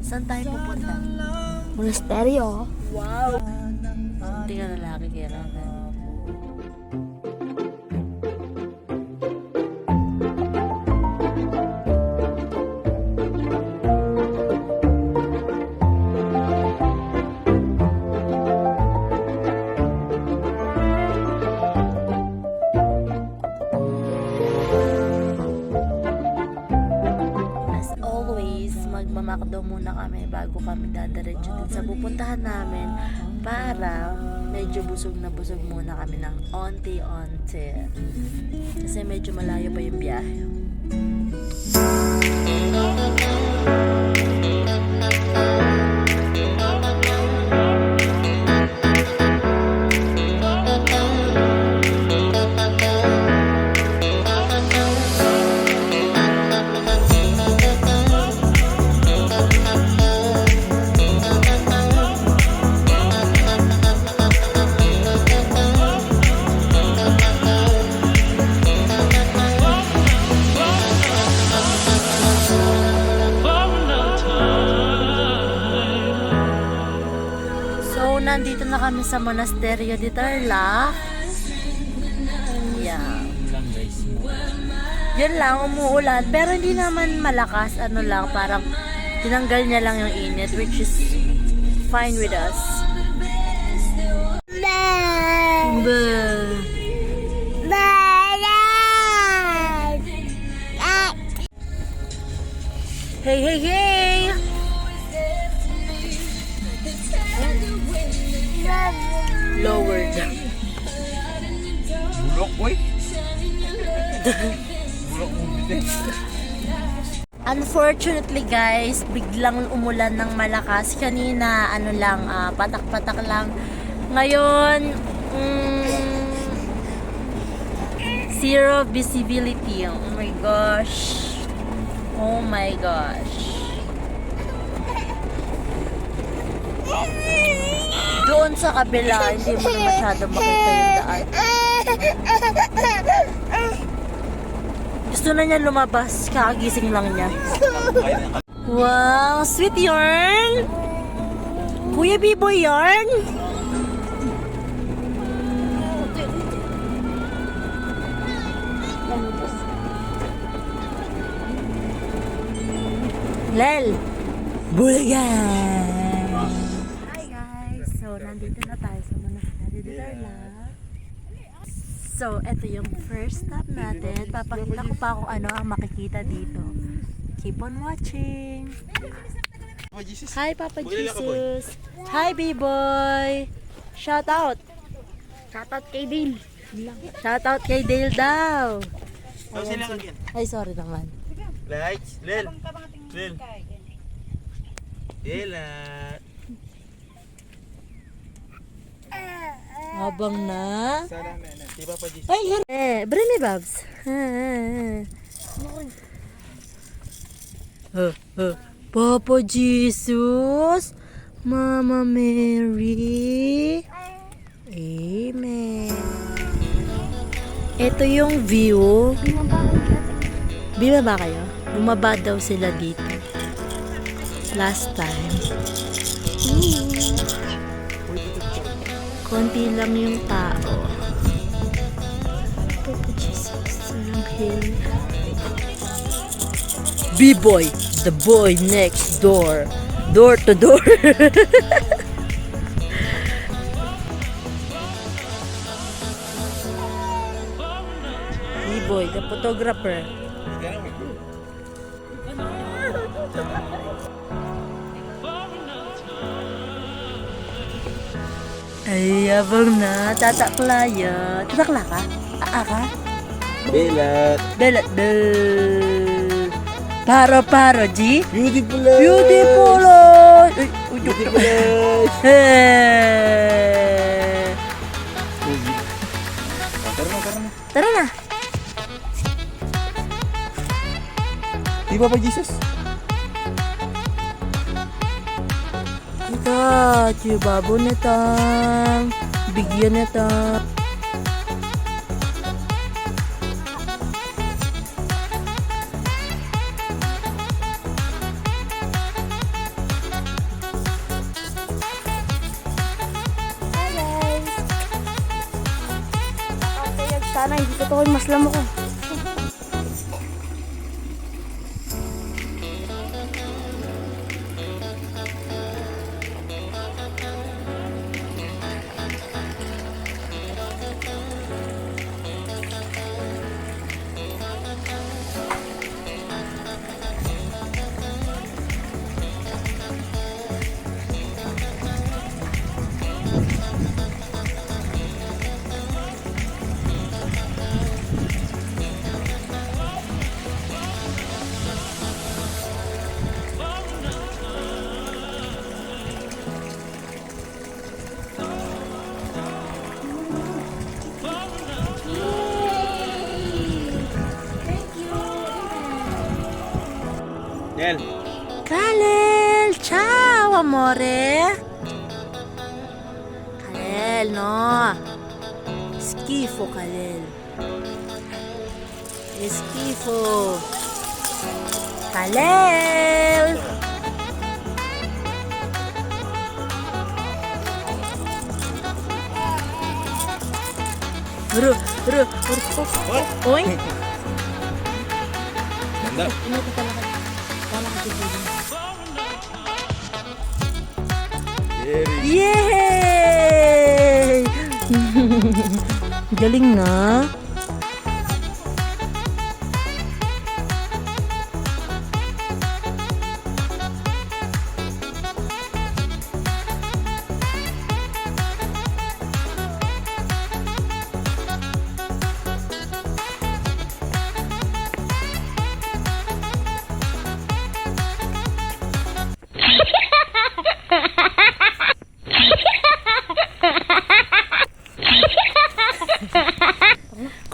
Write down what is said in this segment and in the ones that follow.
Saan tayo pupunta? Monasteryo. Wow! Hindi ka lalaki kailangan. Magmamakdo muna kami bago kami dadiretso din sa pupuntahan namin para medyo busog na busog muna kami ng onti-onti kasi medyo malayo pa yung biyahe. Nandito na kami sa Monasteryo de Tarlac. Yeah. Yun lang, umuulan. Pero hindi naman malakas. Ano lang, parang tinanggal niya lang yung init, which is fine with us. Hey, hey, hey! Lowered. Bulok, boy. Bulok mo bitin. Unfortunately guys, biglang umulan ng malakas. Kanina, ano lang, patak-patak lang. Ngayon, zero visibility. Oh my gosh. Oh my gosh. Doon sa kabila, hindi mo na masyado makita yung daan. Gusto na niya lumabas, kakagising lang niya. Wow, sweet yarn! Kuya B-boy yarn! Lel! Bulaga! So, nandito na tayo sa Monasteryo de Tarlac. So, ito yung first stop natin. Papakita ko pa kung ano ang makikita dito. Keep on watching. Hi, Papa Jesus. Hi, B-boy. Shout out. Shout out kay Dale. Shout out kay Dale daw. Ay, sorry naman. Lights, Lel. Lel. Dela. Habang na. Diba pa Jesus? Ay, bring me, Babs. Papa Jesus, Mama Mary. Amen. Ito yung view. Bima ba kayo? Bumaba daw sila dito. Last time. Konti lang yung tao. Papa Jesus, B-boy, the boy next door. Door to door. B-boy, the photographer. Ay, abang na. Tatakla yan. Tatakla ka? Ka? Belat. Belat. Bel. Paro, G? Beautiful. Beautiful. Ay, Beautiful. Tara na. Diba pa Jesus? Ito, chibabo na ito. Bigyan na ito. Sana hindi totoo yung maslam ko. Nel. Kalel! Ciao, amore! Kalel, no? Schifo, Kalel. Schifo. Kalel! Ru, ru, ru, oy! Ganda. Inuto talaga. Wala ka tubig. Very. Yay! Galing na.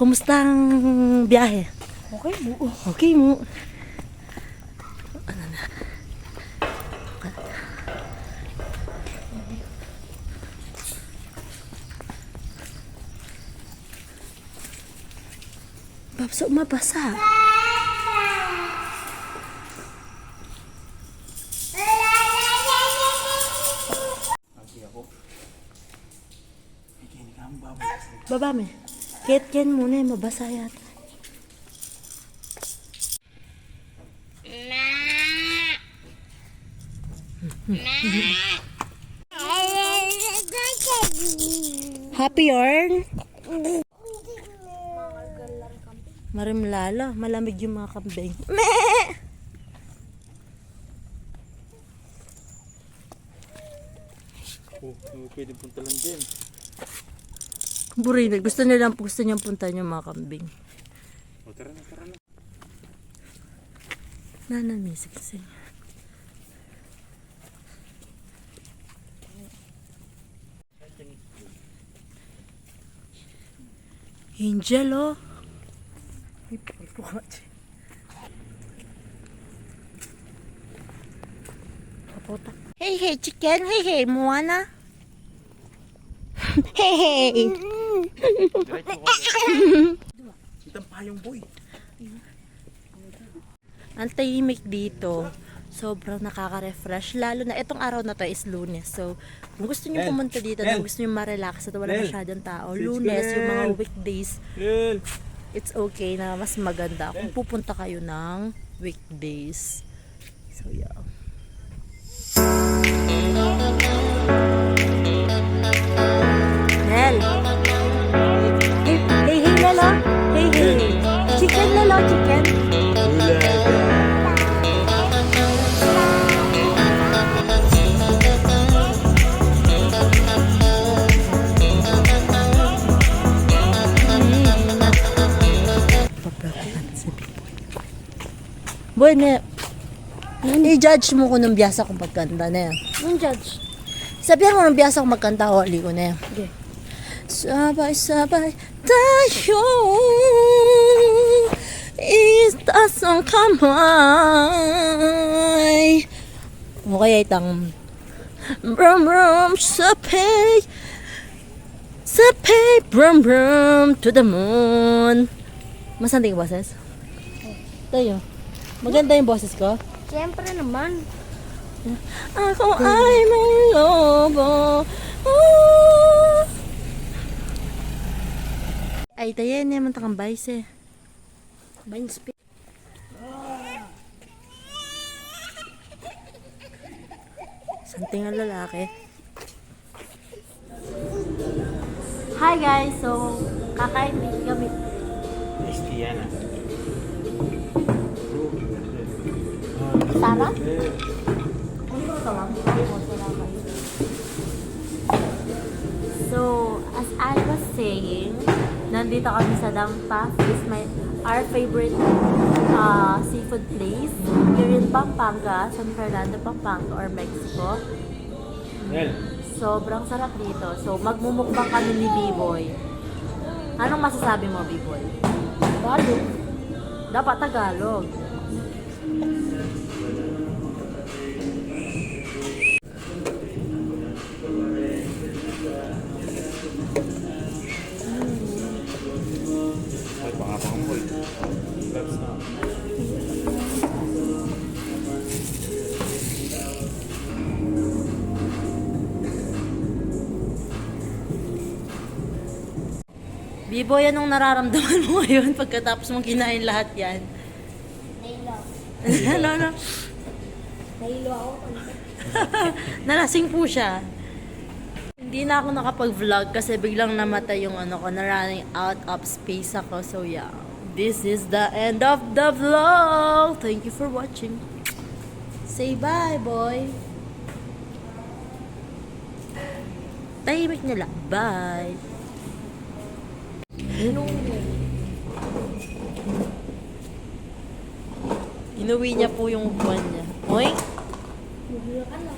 Kumusta ang biyahe? Okay, buo. Okay mo. Babso, mabasa. Baba me. Kit-kin muna eh, mabasa yata. Happy yarn? Marimlala, malamig yung mga kambing. Pwede punta lang din. Burin, gusto niyang puntahan yung mga kambing. O, tara na, tara na. Nanamisik siya. Angel, oh. Kaputa. Hey, hey, chicken. Hey, hey, Moana. Hey, hey. Itang payong boy. Ang tahimik dito. Sobrang nakaka-refresh. Lalo na itong araw na to is Lunes. So, kung gusto niyo Nel, pumunta dito, Nel. kung gusto niyo ma-relax at wala Nel. masyadong tao, Let's go, Lunes, yung mga Nel. weekdays, Lil. it's okay na mas maganda kung pupunta kayo ng weekdays. So, yeah. Nel! Hey, hey, hey, Nel, oh. Hey, hey. Chicken, Nel, oh, chicken. Boy, ne, i-judge mo ko ng biyasa kung magkanta na yan. Yung judge. Sabihan mo ng biyasa kung magkanta, huli ko na yan. Okay. Sabay-sabay tayo itaas ang kamay. Okay, itang brum brum sapay brum brum to the moon. Masanting boses? Tayo. Maganda yung boses ko? Siyempre naman. Ako ay may lobo. Oh. Ay, tayo naman takang bayse. Bain speed. Santing ang lalaki. Hi guys! So, kakain din kami. Tasty yan ah. Sarap? Ano ito lang? So, as I was saying, nandito kami sa Dampa. It's our favorite seafood place here in Pampanga, San Fernando, Pampanga, or Mexico. Well, Sobrang sarap dito. So, magmumukbang kami ni B-Boy. Anong masasabi mo, B-Boy? Tagalog. Dapat Tagalog. ay pangapang boy. Gloves na. B-Boy, anong nararamdaman mo ngayon pagkatapos mong kinain lahat yan? Nahilo. ano? Nahilo ako. Nalasing po siya. Hindi na ako nakapag-vlog kasi biglang namatay yung ano ko, na running out of space ako. So yeah, this is the end of the vlog. Thank you for watching. Say bye, boy. Tahimik nila. Bye. Inuwi niya po yung upuan niya. Oink! Nahilo ka na.